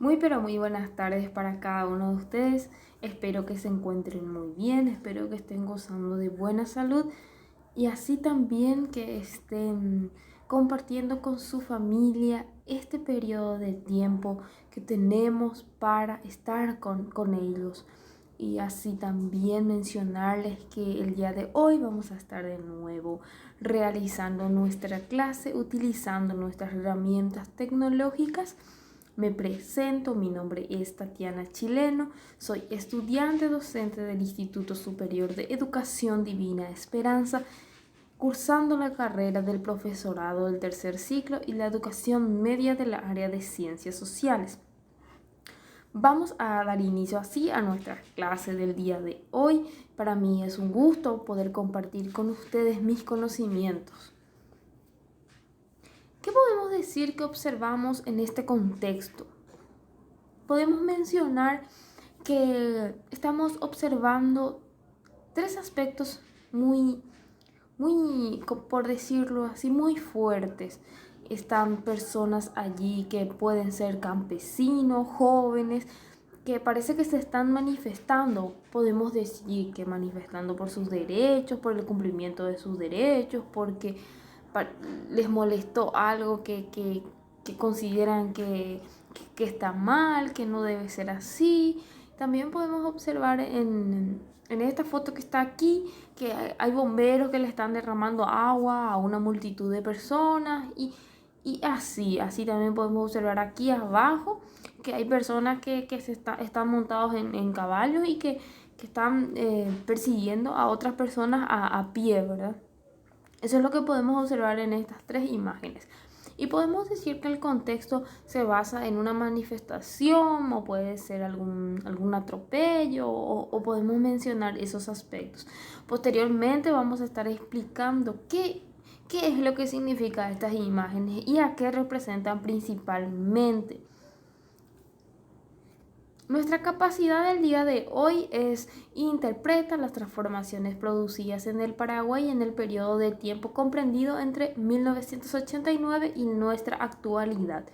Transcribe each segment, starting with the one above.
Muy pero muy buenas tardes para cada uno de ustedes. Espero que se encuentren muy bien, espero que estén gozando de buena salud y así también que estén compartiendo con su familia este periodo de tiempo que tenemos para estar con ellos. Y así también mencionarles que el día de hoy vamos a estar de nuevo realizando nuestra clase utilizando nuestras herramientas tecnológicas. Me presento, mi nombre es Tatiana Chileno, soy estudiante docente del Instituto Superior de Educación Divina Esperanza, cursando la carrera del profesorado del tercer ciclo y la educación media de la área de ciencias sociales. Vamos a dar inicio así a nuestra clase del día de hoy. Para mí es un gusto poder compartir con ustedes mis conocimientos. ¿Qué podemos decir que observamos en este contexto? Podemos mencionar que estamos observando tres aspectos muy, por decirlo así, muy fuertes. Están personas allí que pueden ser campesinos, jóvenes, que parece que se están manifestando. Podemos decir que manifestando por sus derechos, por el cumplimiento de sus derechos, porque les molestó algo que consideran que está mal, que no debe ser así. También podemos observar en esta foto que está aquí que hay bomberos que le están derramando agua a una multitud de personas y así también podemos observar aquí abajo que hay personas que están montados en caballos y que están persiguiendo a otras personas a pie, ¿verdad? Eso es lo que podemos observar en estas tres imágenes. Y podemos decir que el contexto se basa en una manifestación o puede ser algún atropello o podemos mencionar esos aspectos. Posteriormente vamos a estar explicando qué es lo que significa estas imágenes y a qué representan principalmente. Nuestra capacidad del día de hoy es interpretar las transformaciones producidas en el Paraguay en el periodo de tiempo comprendido entre 1989 y nuestra actualidad.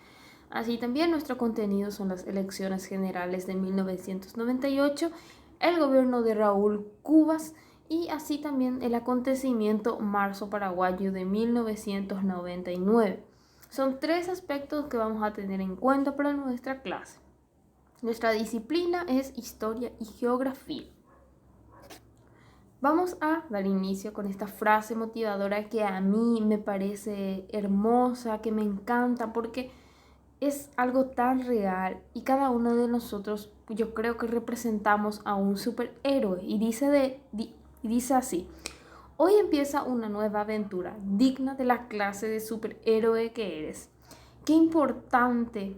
Así también nuestro contenido son las elecciones generales de 1998, el gobierno de Raúl Cubas y así también el acontecimiento marzo paraguayo de 1999. Son tres aspectos que vamos a tener en cuenta para nuestra clase. Nuestra disciplina es Historia y Geografía. Vamos a dar inicio con esta frase motivadora que a mí me parece hermosa, que me encanta, porque es algo tan real y cada uno de nosotros yo creo que representamos a un superhéroe y dice así: hoy empieza una nueva aventura digna de la clase de superhéroe que eres. Qué importante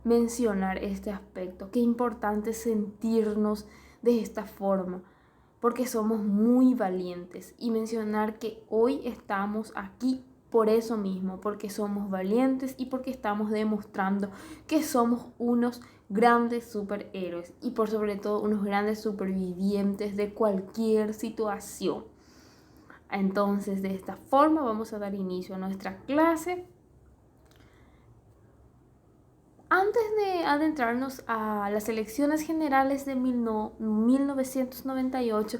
mencionar este aspecto, qué importante sentirnos de esta forma, porque somos muy valientes y mencionar que hoy estamos aquí por eso mismo, porque somos valientes y porque estamos demostrando que somos unos grandes superhéroes y por sobre todo unos grandes supervivientes de cualquier situación. Entonces, de esta forma vamos a dar inicio a nuestra clase. Antes de adentrarnos a las elecciones generales de 1998,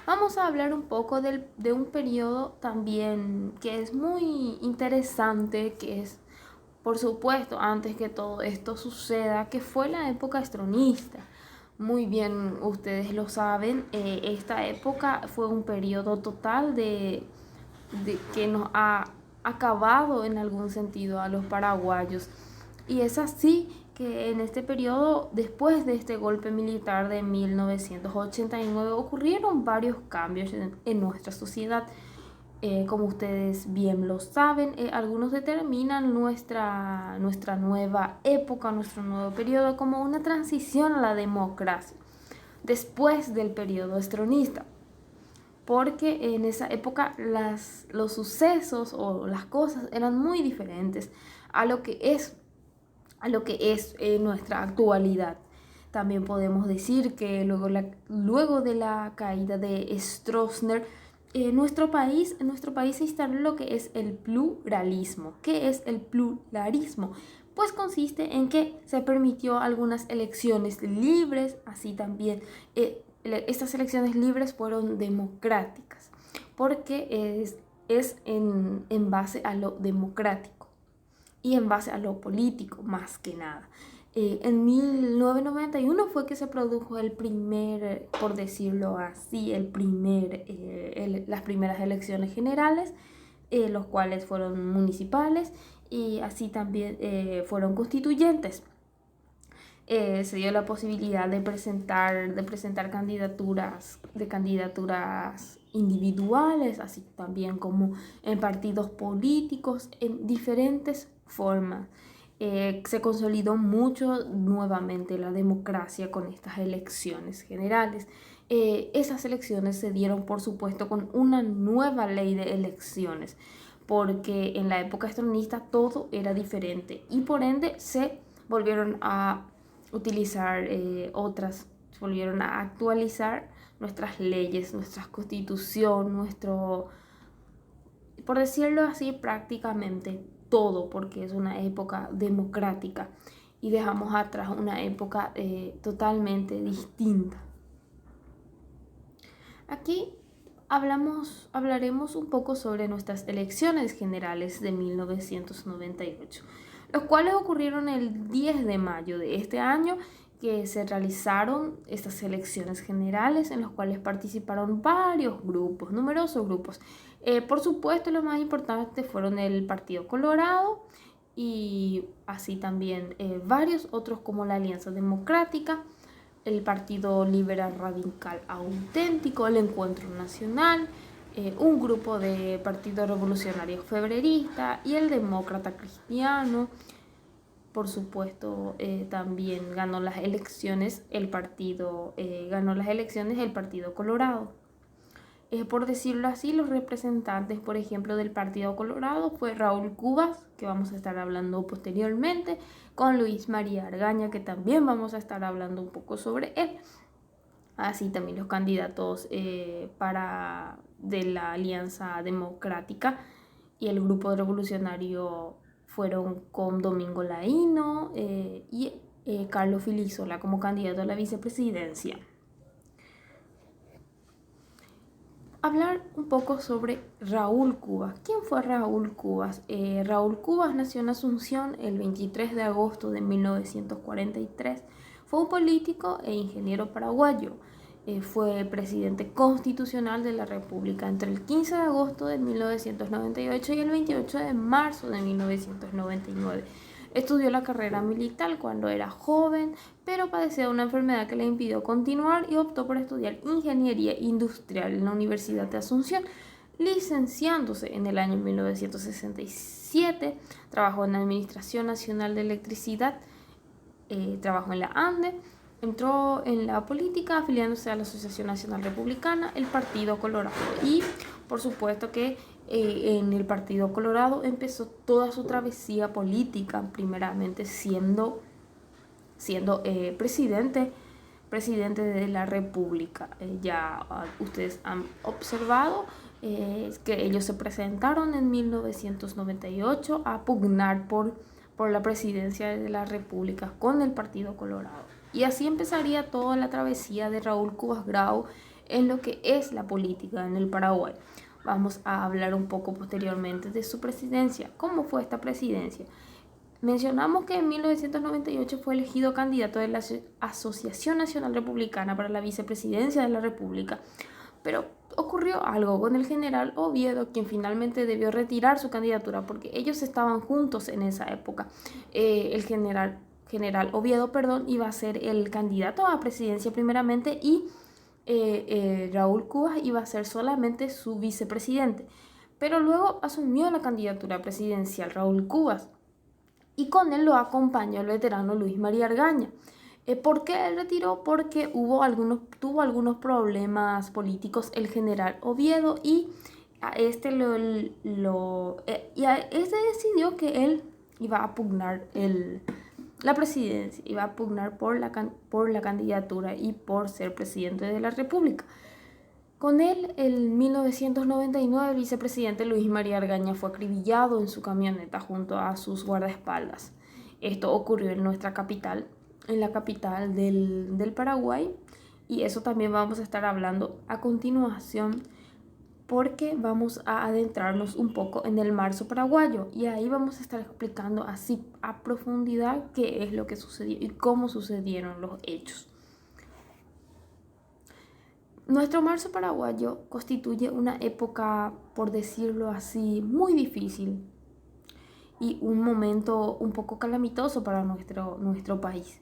vamos a hablar un poco de un periodo también que es muy interesante, que es, por supuesto, antes que todo esto suceda, que fue la época estronista. Muy bien, ustedes lo saben, esta época fue un periodo total de que nos ha acabado en algún sentido a los paraguayos. Y es así que en este periodo, después de este golpe militar de 1989, ocurrieron varios cambios en nuestra sociedad. Como ustedes bien lo saben, algunos determinan nuestra nueva época, nuestro nuevo periodo como una transición a la democracia después del periodo estronista, porque en esa época los sucesos o las cosas eran muy diferentes a lo que es nuestra actualidad. También podemos decir que luego de la caída de Stroessner, en nuestro país se instaló lo que es el pluralismo. ¿Qué es el pluralismo? pues consiste en que se permitió algunas elecciones libres, así también estas elecciones libres fueron democráticas, porque es en base a lo democrático y en base a lo político más que nada. En 1991 fue que se produjo el primer, por decirlo así, las primeras elecciones generales, los cuales fueron municipales y así también fueron constituyentes. Se dio la posibilidad de presentar candidaturas individuales, así también como en partidos políticos, en diferentes formas. Se consolidó mucho nuevamente la democracia con estas elecciones generales. Esas elecciones se dieron, por supuesto, con una nueva ley de elecciones, porque en la época estalinistas todo era diferente y por ende se volvieron a utilizar volvieron a actualizar nuestras leyes, nuestra constitución, por decirlo así, prácticamente todo, porque es una época democrática y dejamos atrás una época totalmente distinta. Aquí hablaremos un poco sobre nuestras elecciones generales de 1998, los cuales ocurrieron el 10 de mayo de este año, que se realizaron estas elecciones generales en los cuales participaron numerosos grupos. Por supuesto, lo más importante fueron el Partido Colorado y así también varios otros como la Alianza Democrática, el Partido Liberal Radical Auténtico, el Encuentro Nacional, un grupo de Partido Revolucionario Febrerista y el Demócrata Cristiano. Por supuesto, también ganó las elecciones el Partido Colorado. Por decirlo así, los representantes, por ejemplo, del Partido Colorado fue Raúl Cubas, que vamos a estar hablando posteriormente, con Luis María Argaña, que también vamos a estar hablando un poco sobre él. Así también los candidatos de la Alianza Democrática y el Grupo Revolucionario fueron con Domingo Laíno y Carlos Filisola como candidato a la vicepresidencia. Hablar un poco sobre Raúl Cubas. ¿Quién fue Raúl Cubas? Raúl Cubas nació en Asunción el 23 de agosto de 1943. Fue un político e ingeniero paraguayo. Fue presidente constitucional de la República entre el 15 de agosto de 1998 y el 28 de marzo de 1999. Estudió la carrera militar cuando era joven, pero padecía una enfermedad que le impidió continuar y optó por estudiar ingeniería industrial en la Universidad de Asunción, licenciándose en el año 1967. Trabajó en la Administración Nacional de Electricidad, trabajó en la ANDE. Entró en la política afiliándose a la Asociación Nacional Republicana, el Partido Colorado, y por supuesto que en el Partido Colorado empezó toda su travesía política, primeramente siendo presidente de la República. Ya ustedes han observado que ellos se presentaron en 1998 a pugnar por la presidencia de la República con el Partido Colorado. Y así empezaría toda la travesía de Raúl Cubas Grau en lo que es la política en el Paraguay. Vamos a hablar un poco posteriormente de su presidencia. ¿Cómo fue esta presidencia? Mencionamos que en 1998 fue elegido candidato de la Asociación Nacional Republicana para la vicepresidencia de la República, pero ocurrió algo con el general Oviedo, quien finalmente debió retirar su candidatura porque ellos estaban juntos en esa época. El general Oviedo, iba a ser el candidato a presidencia primeramente y Raúl Cubas iba a ser solamente su vicepresidente. Pero luego asumió la candidatura presidencial Raúl Cubas y con él lo acompañó el veterano Luis María Argaña. ¿Por qué él retiró? Porque tuvo algunos problemas políticos el general Oviedo y a este decidió que él iba a pugnar la presidencia, iba a pugnar por la candidatura y por ser presidente de la República. Con él, en 1999, el vicepresidente Luis María Argaña fue acribillado en su camioneta junto a sus guardaespaldas. Esto ocurrió en nuestra capital, en la capital del Paraguay, y eso también vamos a estar hablando a continuación, porque vamos a adentrarnos un poco en el marzo paraguayo y ahí vamos a estar explicando así a profundidad qué es lo que sucedió y cómo sucedieron los hechos. Nuestro marzo paraguayo constituye una época, por decirlo así, muy difícil y un momento un poco calamitoso para nuestro país.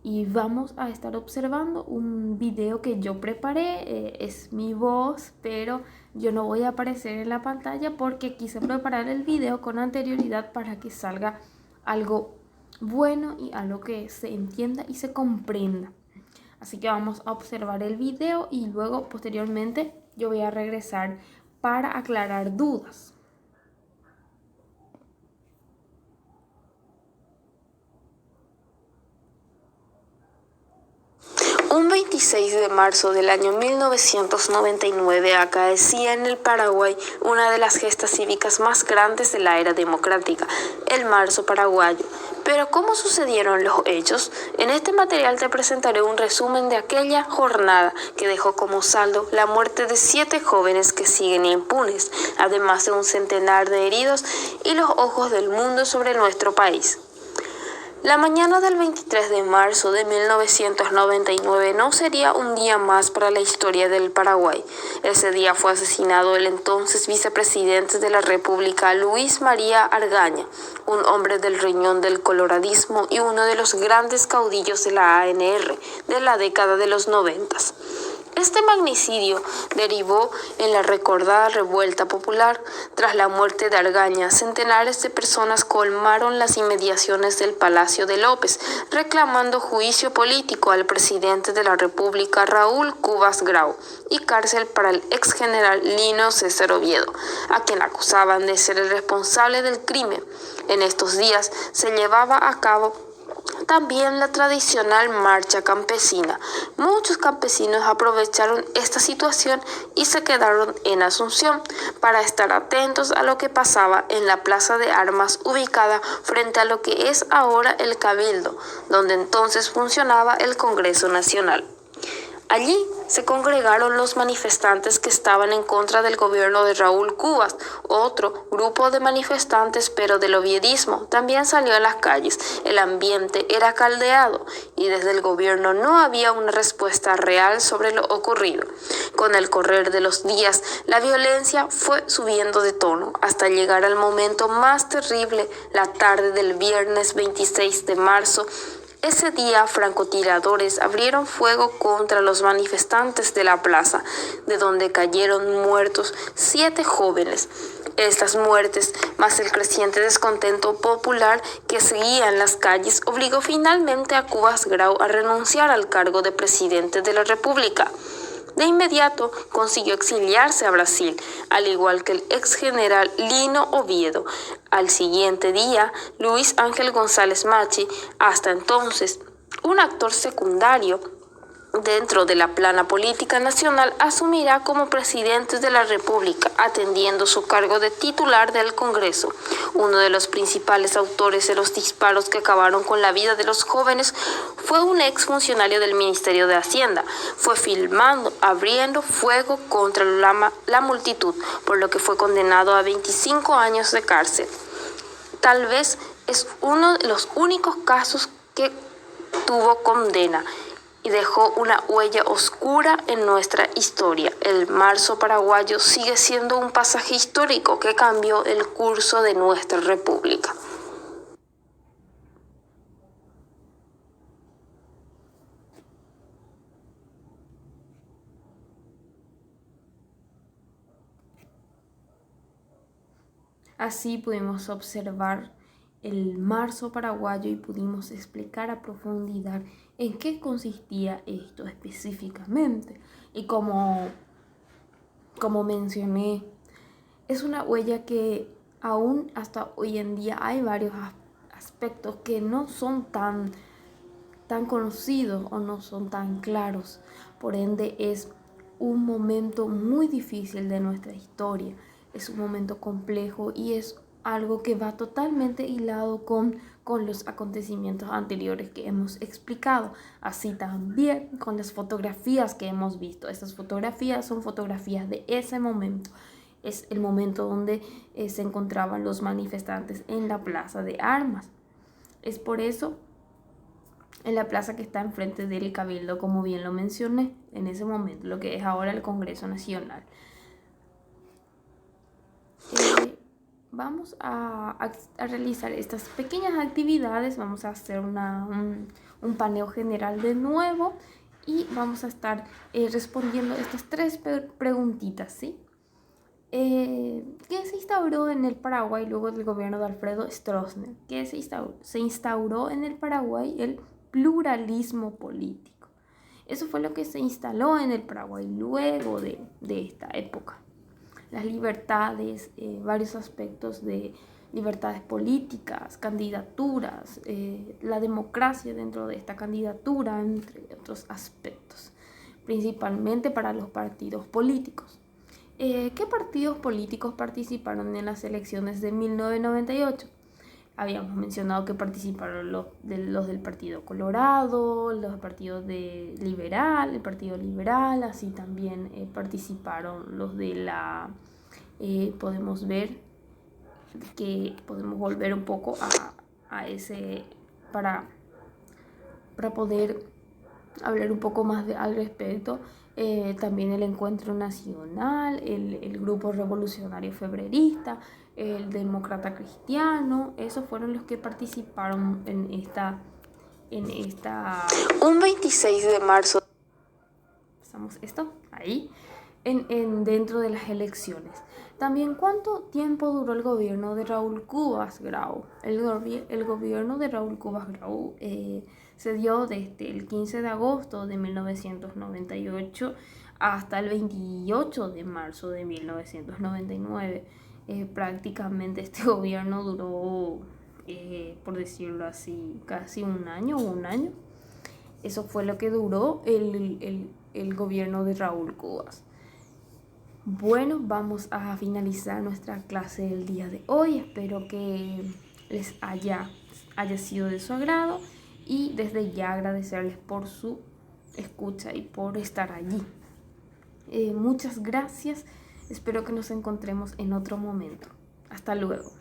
Y vamos a estar observando un video que yo preparé, es mi voz, pero yo no voy a aparecer en la pantalla porque quise preparar el video con anterioridad para que salga algo bueno y algo que se entienda y se comprenda. Así que vamos a observar el video y luego posteriormente yo voy a regresar para aclarar dudas. Un 26 de marzo del año 1999 acaecía en el Paraguay una de las gestas cívicas más grandes de la era democrática, el Marzo Paraguayo. Pero ¿cómo sucedieron los hechos? En este material te presentaré un resumen de aquella jornada que dejó como saldo la muerte de 7 jóvenes que siguen impunes, además de un centenar de heridos y los ojos del mundo sobre nuestro país. La mañana del 23 de marzo de 1999 no sería un día más para la historia del Paraguay. Ese día fue asesinado el entonces vicepresidente de la República, Luis María Argaña, un hombre del riñón del coloradismo y uno de los grandes caudillos de la ANR de la década de los 90. Este magnicidio derivó en la recordada revuelta popular. Tras la muerte de Argaña, centenares de personas colmaron las inmediaciones del Palacio de López, reclamando juicio político al presidente de la República, Raúl Cubas Grau, y cárcel para el ex general Lino César Oviedo, a quien acusaban de ser el responsable del crimen. En estos días se llevaba a cabo también la tradicional marcha campesina. Muchos campesinos aprovecharon esta situación y se quedaron en Asunción para estar atentos a lo que pasaba en la Plaza de Armas ubicada frente a lo que es ahora el Cabildo, donde entonces funcionaba el Congreso Nacional. Allí se congregaron los manifestantes que estaban en contra del gobierno de Raúl Cubas. Otro grupo de manifestantes, pero del oviedismo, también salió a las calles. El ambiente era caldeado y desde el gobierno no había una respuesta real sobre lo ocurrido. Con el correr de los días, la violencia fue subiendo de tono hasta llegar al momento más terrible, la tarde del viernes 26 de marzo. Ese día, francotiradores abrieron fuego contra los manifestantes de la plaza, de donde cayeron muertos 7 jóvenes. Estas muertes, más el creciente descontento popular que seguía en las calles, obligó finalmente a Cubas Grau a renunciar al cargo de presidente de la República. De inmediato consiguió exiliarse a Brasil, al igual que el ex general Lino Oviedo. Al siguiente día, Luis Ángel González Machi, hasta entonces un actor secundario dentro de la plana política nacional, asumirá como presidente de la República, atendiendo su cargo de titular del Congreso. Uno de los principales autores de los disparos que acabaron con la vida de los jóvenes fue un exfuncionario del Ministerio de Hacienda. Fue filmado abriendo fuego contra la multitud, por lo que fue condenado a 25 años de cárcel. Tal vez es uno de los únicos casos que tuvo condena y dejó una huella oscura en nuestra historia. El marzo paraguayo sigue siendo un pasaje histórico que cambió el curso de nuestra república. Así pudimos observar el marzo paraguayo y pudimos explicar a profundidad en qué consistía esto específicamente. Y como mencioné, es una huella que aún hasta hoy en día hay varios aspectos que no son tan conocidos o no son tan claros. Por ende, es un momento muy difícil de nuestra historia. Es un momento complejo y es algo que va totalmente hilado con con los acontecimientos anteriores que hemos explicado, así también con las fotografías que hemos visto. Estas fotografías son fotografías de ese momento. Es el momento donde se encontraban los manifestantes en la Plaza de Armas. Es por eso en la plaza que está enfrente del Cabildo, como bien lo mencioné, en ese momento, lo que es ahora el Congreso Nacional. Vamos a realizar estas pequeñas actividades, vamos a hacer un paneo general de nuevo y vamos a estar respondiendo estas 3 preguntitas, ¿sí? ¿Qué se instauró en el Paraguay luego del gobierno de Alfredo Stroessner? ¿Qué se instauró? Se instauró en el Paraguay el pluralismo político. Eso fue lo que se instaló en el Paraguay luego de esta época. Las libertades, varios aspectos de libertades políticas, candidaturas, la democracia dentro de esta candidatura, entre otros aspectos, principalmente para los partidos políticos. ¿Qué partidos políticos participaron en las elecciones de 1998? Habíamos mencionado que participaron los del Partido Colorado, los partidos el Partido Liberal, así también participaron los de la... podemos ver que podemos volver un poco a ese para poder hablar un poco más al respecto. También el Encuentro Nacional, el Grupo Revolucionario Febrerista, el Demócrata Cristiano, esos fueron los que participaron en esta... Un 26 de marzo. Pasamos esto ahí, dentro de las elecciones. También, ¿cuánto tiempo duró el gobierno de Raúl Cubas Grau? El gobierno de Raúl Cubas Grau se dio desde el 15 de agosto de 1998 hasta el 28 de marzo de 1999. Prácticamente este gobierno duró, por decirlo así, casi un año. Eso fue lo que duró el gobierno de Raúl Cubas. Bueno, vamos a finalizar nuestra clase del día de hoy. Espero que les haya sido de su agrado y desde ya agradecerles por su escucha y por estar allí. Muchas gracias. Espero que nos encontremos en otro momento. Hasta luego.